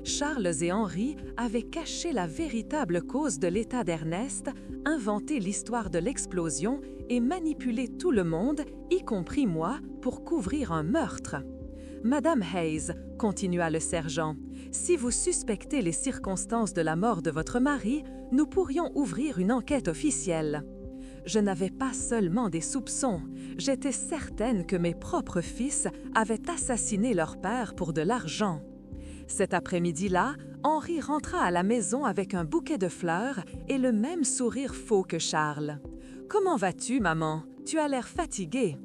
Charles et Henri avaient caché la véritable cause de l'état d'Ernest, inventé l'histoire de l'explosion et manipulé tout le monde, y compris moi, pour couvrir un meurtre. Madame Hayes, continua le sergent, si vous suspectez les circonstances de la mort de votre mari, nous pourrions ouvrir une enquête officielle. Je n'avais pas seulement des soupçons, j'étais certaine que mes propres fils avaient assassiné leur père pour de l'argent. Cet après-midi-là, Henri rentra à la maison avec un bouquet de fleurs et le même sourire faux que Charles. « Comment vas-tu, maman? Tu as l'air fatiguée. »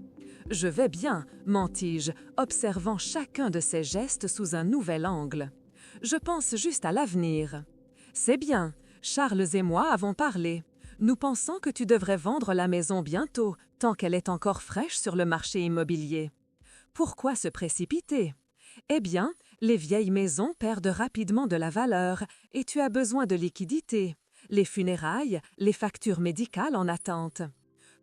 « Je vais bien, mentis-je, observant chacun de ses gestes sous un nouvel angle. « Je pense juste à l'avenir. »« C'est bien, Charles et moi avons parlé. Nous pensons que tu devrais vendre la maison bientôt, tant qu'elle est encore fraîche sur le marché immobilier. » Pourquoi se précipiter? Eh bien, les vieilles maisons perdent rapidement de la valeur et tu as besoin de liquidités. Les funérailles, les factures médicales en attente.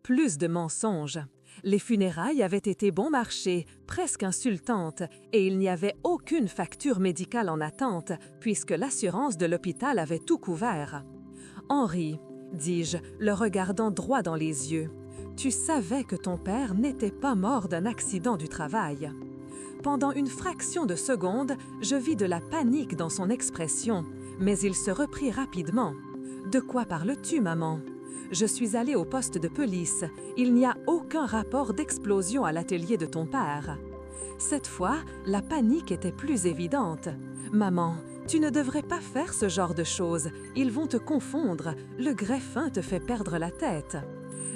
Plus de mensonges. Les funérailles avaient été bon marché, presque insultantes, et il n'y avait aucune facture médicale en attente, puisque l'assurance de l'hôpital avait tout couvert. « Henri, dis-je, le regardant droit dans les yeux, tu savais que ton père n'était pas mort d'un accident du travail. » Pendant une fraction de seconde, je vis de la panique dans son expression, mais il se reprit rapidement. « De quoi parles-tu, maman? » Je suis allée au poste de police. Il n'y a aucun rapport d'explosion à l'atelier de ton père. Cette fois, la panique était plus évidente. « Maman, tu ne devrais pas faire ce genre de choses. Ils vont te confondre. Le greffin te fait perdre la tête. »«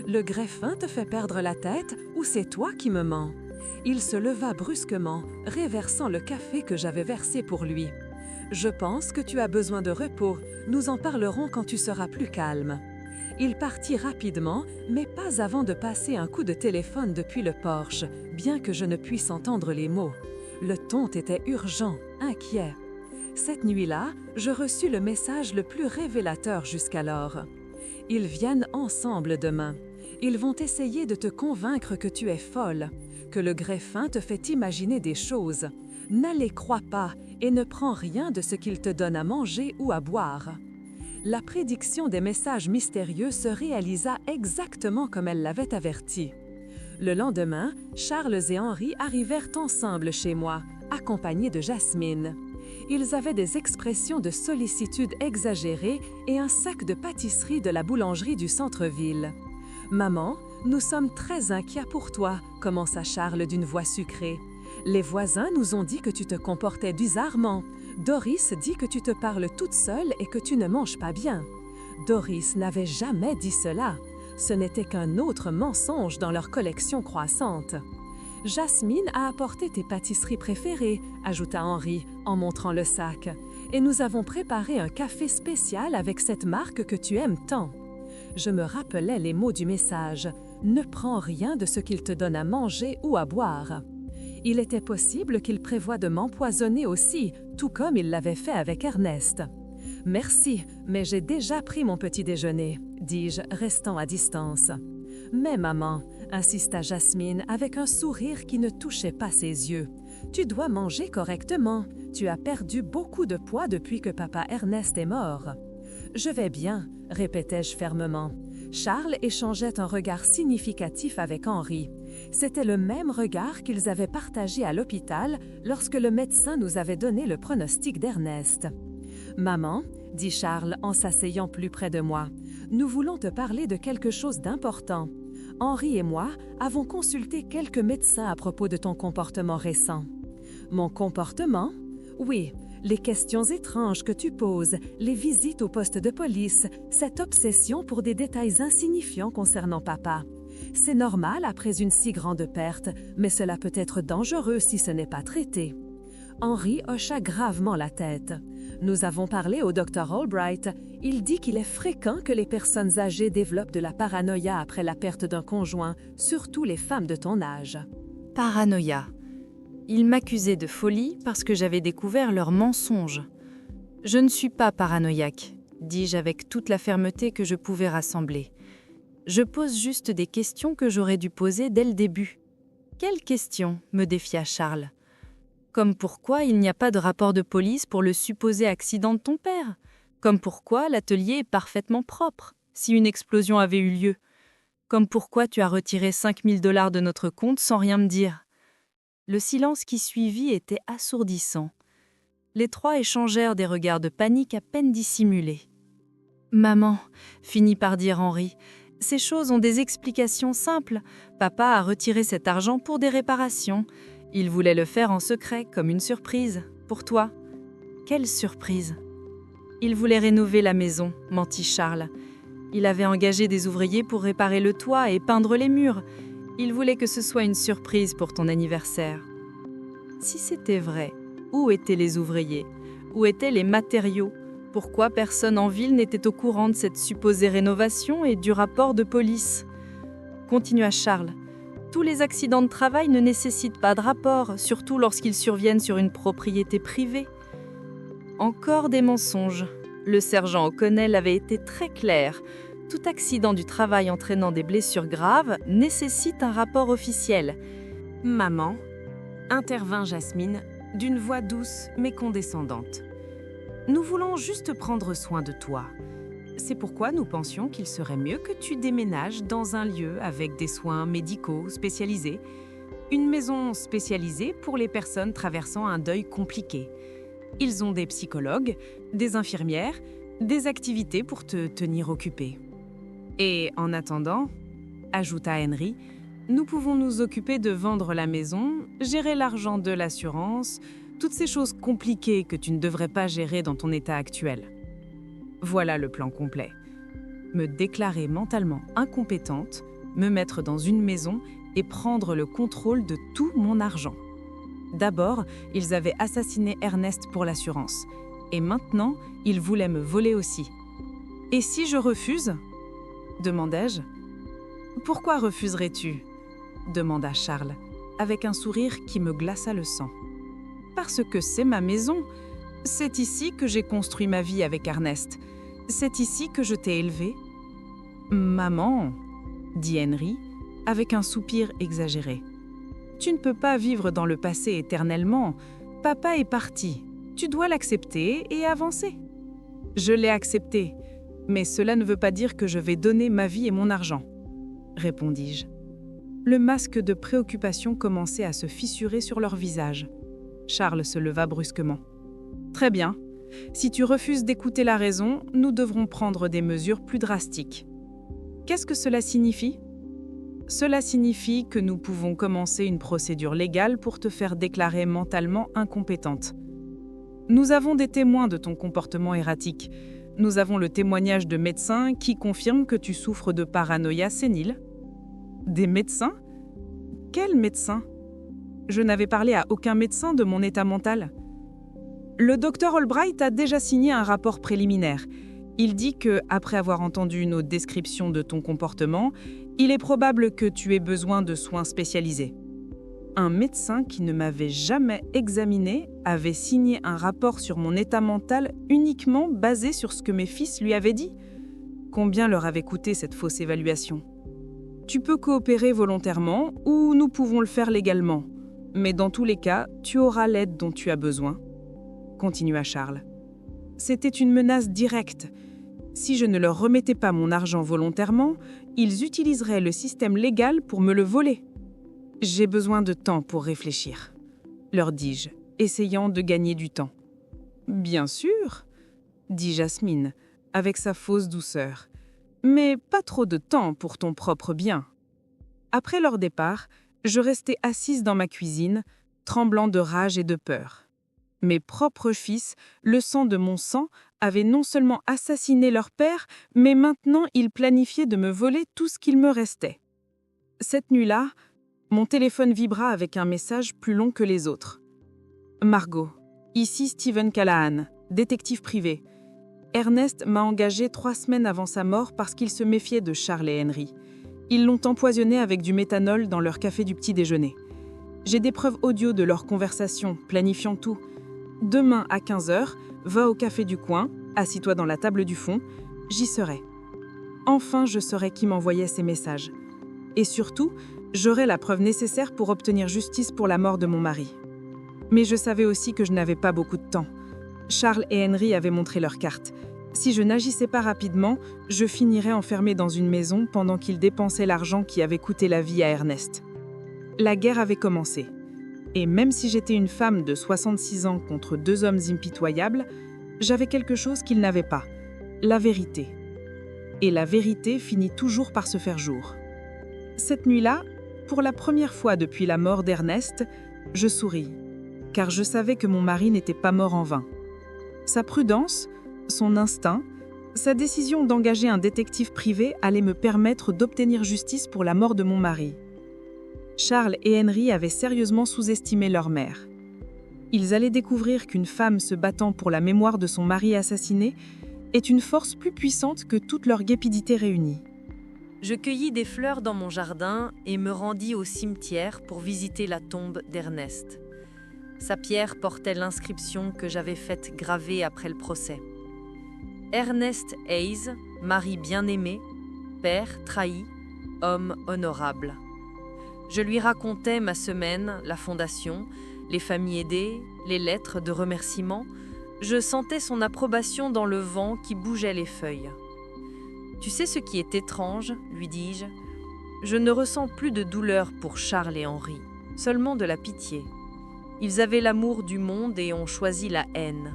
Le greffin te fait perdre la tête ou c'est toi qui me mens? » Il se leva brusquement, réversant le café que j'avais versé pour lui. « Je pense que tu as besoin de repos. Nous en parlerons quand tu seras plus calme. » Il partit rapidement, mais pas avant de passer un coup de téléphone depuis le porche, bien que je ne puisse entendre les mots. Le ton était urgent, inquiet. Cette nuit-là, je reçus le message le plus révélateur jusqu'alors. « Ils viennent ensemble demain. Ils vont essayer de te convaincre que tu es folle, que le greffin te fait imaginer des choses. Ne les crois pas et ne prends rien de ce qu'ils te donnent à manger ou à boire. » La prédiction des messages mystérieux se réalisa exactement comme elle l'avait averti. Le lendemain, Charles et Henri arrivèrent ensemble chez moi, accompagnés de Jasmine. Ils avaient des expressions de sollicitude exagérées et un sac de pâtisserie de la boulangerie du centre-ville. « Maman, nous sommes très inquiets pour toi, » commença Charles d'une voix sucrée. « Les voisins nous ont dit que tu te comportais bizarrement. Doris dit que tu te parles toute seule et que tu ne manges pas bien. » Doris n'avait jamais dit cela. Ce n'était qu'un autre mensonge dans leur collection croissante. « Jasmine a apporté tes pâtisseries préférées, » ajouta Henri en montrant le sac. « Et nous avons préparé un café spécial avec cette marque que tu aimes tant. » Je me rappelais les mots du message. « Ne prends rien de ce qu'il te donne à manger ou à boire. » Il était possible qu'il prévoie de m'empoisonner aussi, tout comme il l'avait fait avec Ernest. « Merci, mais j'ai déjà pris mon petit déjeuner, » dis-je, restant à distance. « Mais maman, » insista Jasmine avec un sourire qui ne touchait pas ses yeux, « tu dois manger correctement. Tu as perdu beaucoup de poids depuis que papa Ernest est mort. »« Je vais bien, » répétai-je fermement. Charles échangeait un regard significatif avec Henri. C'était le même regard qu'ils avaient partagé à l'hôpital lorsque le médecin nous avait donné le pronostic d'Ernest. « Maman, » dit Charles en s'asseyant plus près de moi, « nous voulons te parler de quelque chose d'important. Henri et moi avons consulté quelques médecins à propos de ton comportement récent. »« Mon comportement? » ?»« Oui, les questions étranges que tu poses, les visites au poste de police, cette obsession pour des détails insignifiants concernant papa. C'est normal après une si grande perte, mais cela peut être dangereux si ce n'est pas traité. Henry hocha gravement la tête. Nous avons parlé au Dr. Albright. Il dit qu'il est fréquent que les personnes âgées développent de la paranoïa après la perte d'un conjoint, surtout les femmes de ton âge. Paranoïa. Ils m'accusaient de folie parce que j'avais découvert leurs mensonges. Je ne suis pas paranoïaque, dis-je avec toute la fermeté que je pouvais rassembler. Je pose juste des questions que j'aurais dû poser dès le début. Quelles questions, me défia Charles. Comme pourquoi il n'y a pas de rapport de police pour le supposé accident de ton père? Comme pourquoi l'atelier est parfaitement propre, si une explosion avait eu lieu? Comme pourquoi tu as retiré 5 000 $ de notre compte sans rien me dire? Le silence qui suivit était assourdissant. Les trois échangèrent des regards de panique à peine dissimulés. « Maman, » finit par dire Henry, « ces choses ont des explications simples. Papa a retiré cet argent pour des réparations. Il voulait le faire en secret, comme une surprise, pour toi. » « Quelle surprise !»« Il voulait rénover la maison, » mentit Charles. « Il avait engagé des ouvriers pour réparer le toit et peindre les murs. Il voulait que ce soit une surprise pour ton anniversaire. » Si c'était vrai, où étaient les ouvriers? Où étaient les matériaux? Pourquoi personne en ville n'était au courant de cette supposée rénovation et du rapport de police? Continua Charles. Tous les accidents de travail ne nécessitent pas de rapport, surtout lorsqu'ils surviennent sur une propriété privée. Encore des mensonges. Le sergent O'Connell avait été très clair. Tout accident du travail entraînant des blessures graves nécessite un rapport officiel. « Maman », intervint Jasmine, d'une voix douce mais condescendante. « Nous voulons juste prendre soin de toi. C'est pourquoi nous pensions qu'il serait mieux que tu déménages dans un lieu avec des soins médicaux spécialisés, une maison spécialisée pour les personnes traversant un deuil compliqué. Ils ont des psychologues, des infirmières, des activités pour te tenir occupé. Et en attendant, ajouta Henry, nous pouvons nous occuper de vendre la maison, gérer l'argent de l'assurance, toutes ces choses compliquées que tu ne devrais pas gérer dans ton état actuel. Voilà le plan complet. Me déclarer mentalement incompétente, me mettre dans une maison et prendre le contrôle de tout mon argent. D'abord, ils avaient assassiné Ernest pour l'assurance. Et maintenant, ils voulaient me voler aussi. « Et si je refuse ?» demandai-je. « Pourquoi refuserais-tu » demanda Charles, avec un sourire qui me glaça le sang. « Parce que c'est ma maison. C'est ici que j'ai construit ma vie avec Ernest. C'est ici que je t'ai élevé. »« Maman, » dit Henry, avec un soupir exagéré. « Tu ne peux pas vivre dans le passé éternellement. Papa est parti. Tu dois l'accepter et avancer. » « Je l'ai accepté, mais cela ne veut pas dire que je vais donner ma vie et mon argent, » répondis-je. Le masque de préoccupation commençait à se fissurer sur leur visage. Charles se leva brusquement. « Très bien. Si tu refuses d'écouter la raison, nous devrons prendre des mesures plus drastiques. Qu'est-ce que cela signifie ? Cela signifie que nous pouvons commencer une procédure légale pour te faire déclarer mentalement incompétente. Nous avons des témoins de ton comportement erratique. Nous avons le témoignage de médecins qui confirment que tu souffres de paranoïa sénile. » « Des médecins ? Quels médecins ? Je n'avais parlé à aucun médecin de mon état mental. Le Dr. Albright a déjà signé un rapport préliminaire. Il dit que, après avoir entendu nos descriptions de ton comportement, il est probable que tu aies besoin de soins spécialisés. Un médecin qui ne m'avait jamais examiné avait signé un rapport sur mon état mental uniquement basé sur ce que mes fils lui avaient dit. Combien leur avait coûté cette fausse évaluation ? Tu peux coopérer volontairement ou nous pouvons le faire légalement. Mais dans tous les cas, tu auras l'aide dont tu as besoin. » Continua Charles. C'était une menace directe. Si je ne leur remettais pas mon argent volontairement, ils utiliseraient le système légal pour me le voler. « J'ai besoin de temps pour réfléchir, » leur dis-je, essayant de gagner du temps. « Bien sûr, » dit Jasmine, avec sa fausse douceur, « mais pas trop de temps pour ton propre bien. » Après leur départ, je restais assise dans ma cuisine, tremblant de rage et de peur. Mes propres fils, le sang de mon sang, avaient non seulement assassiné leur père, mais maintenant ils planifiaient de me voler tout ce qu'il me restait. Cette nuit-là, mon téléphone vibra avec un message plus long que les autres. Margot, ici Steven Callahan, détective privé. Ernest m'a engagé 3 semaines avant sa mort parce qu'il se méfiait de Charles et Henry. Ils l'ont empoisonné avec du méthanol dans leur café du petit déjeuner. J'ai des preuves audio de leur conversation, planifiant tout. Demain à 15h, va au café du coin, assis-toi dans la table du fond, j'y serai. Enfin, je saurai qui m'envoyait ces messages. Et surtout, j'aurai la preuve nécessaire pour obtenir justice pour la mort de mon mari. Mais je savais aussi que je n'avais pas beaucoup de temps. Charles et Henry avaient montré leurs cartes. Si je n'agissais pas rapidement, je finirais enfermée dans une maison pendant qu'ils dépensaient l'argent qui avait coûté la vie à Ernest. La guerre avait commencé. Et même si j'étais une femme de 66 ans contre 2 hommes impitoyables, j'avais quelque chose qu'ils n'avaient pas, la vérité. Et la vérité finit toujours par se faire jour. Cette nuit-là, pour la première fois depuis la mort d'Ernest, je souris, car je savais que mon mari n'était pas mort en vain. Sa prudence, son instinct, sa décision d'engager un détective privé allait me permettre d'obtenir justice pour la mort de mon mari. Charles et Henry avaient sérieusement sous-estimé leur mère. Ils allaient découvrir qu'une femme se battant pour la mémoire de son mari assassiné est une force plus puissante que toute leur guépidité réunie. Je cueillis des fleurs dans mon jardin et me rendis au cimetière pour visiter la tombe d'Ernest. Sa pierre portait l'inscription que j'avais faite graver après le procès. Ernest Hayes, mari bien-aimé, père trahi, homme honorable. Je lui racontais ma semaine, la fondation, les familles aidées, les lettres de remerciement. Je sentais son approbation dans le vent qui bougeait les feuilles. « Tu sais ce qui est étrange, lui dis-je. Je ne ressens plus de douleur pour Charles et Henry, seulement de la pitié. Ils avaient l'amour du monde et ont choisi la haine. »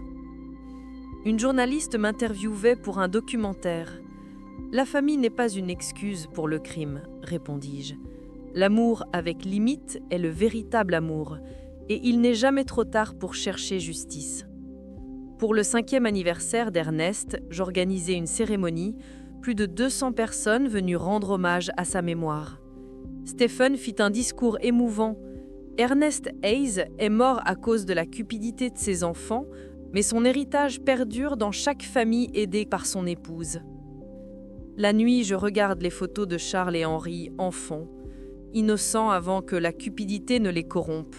Une journaliste m'interviewait pour un documentaire. « La famille n'est pas une excuse pour le crime, répondis-je. L'amour avec limite est le véritable amour, et il n'est jamais trop tard pour chercher justice. » Pour le 5e anniversaire d'Ernest, j'organisais une cérémonie, plus de 200 personnes venues rendre hommage à sa mémoire. Stephen fit un discours émouvant. Ernest Hayes est mort à cause de la cupidité de ses enfants, mais son héritage perdure dans chaque famille aidée par son épouse. La nuit, je regarde les photos de Charles et Henry, enfants, innocents avant que la cupidité ne les corrompe.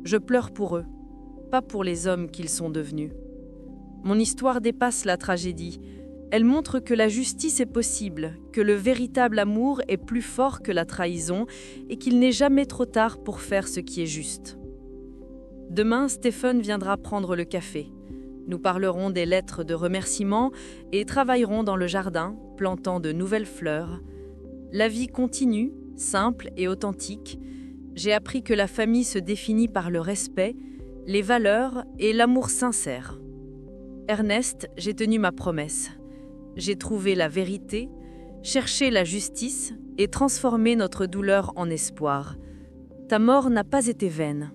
Je pleure pour eux, pas pour les hommes qu'ils sont devenus. Mon histoire dépasse la tragédie. Elle montre que la justice est possible, que le véritable amour est plus fort que la trahison et qu'il n'est jamais trop tard pour faire ce qui est juste. Demain, Stephen viendra prendre le café. Nous parlerons des lettres de remerciement et travaillerons dans le jardin, plantant de nouvelles fleurs. La vie continue, simple et authentique. J'ai appris que la famille se définit par le respect, les valeurs et l'amour sincère. Ernest, j'ai tenu ma promesse. J'ai trouvé la vérité, cherché la justice et transformé notre douleur en espoir. Ta mort n'a pas été vaine.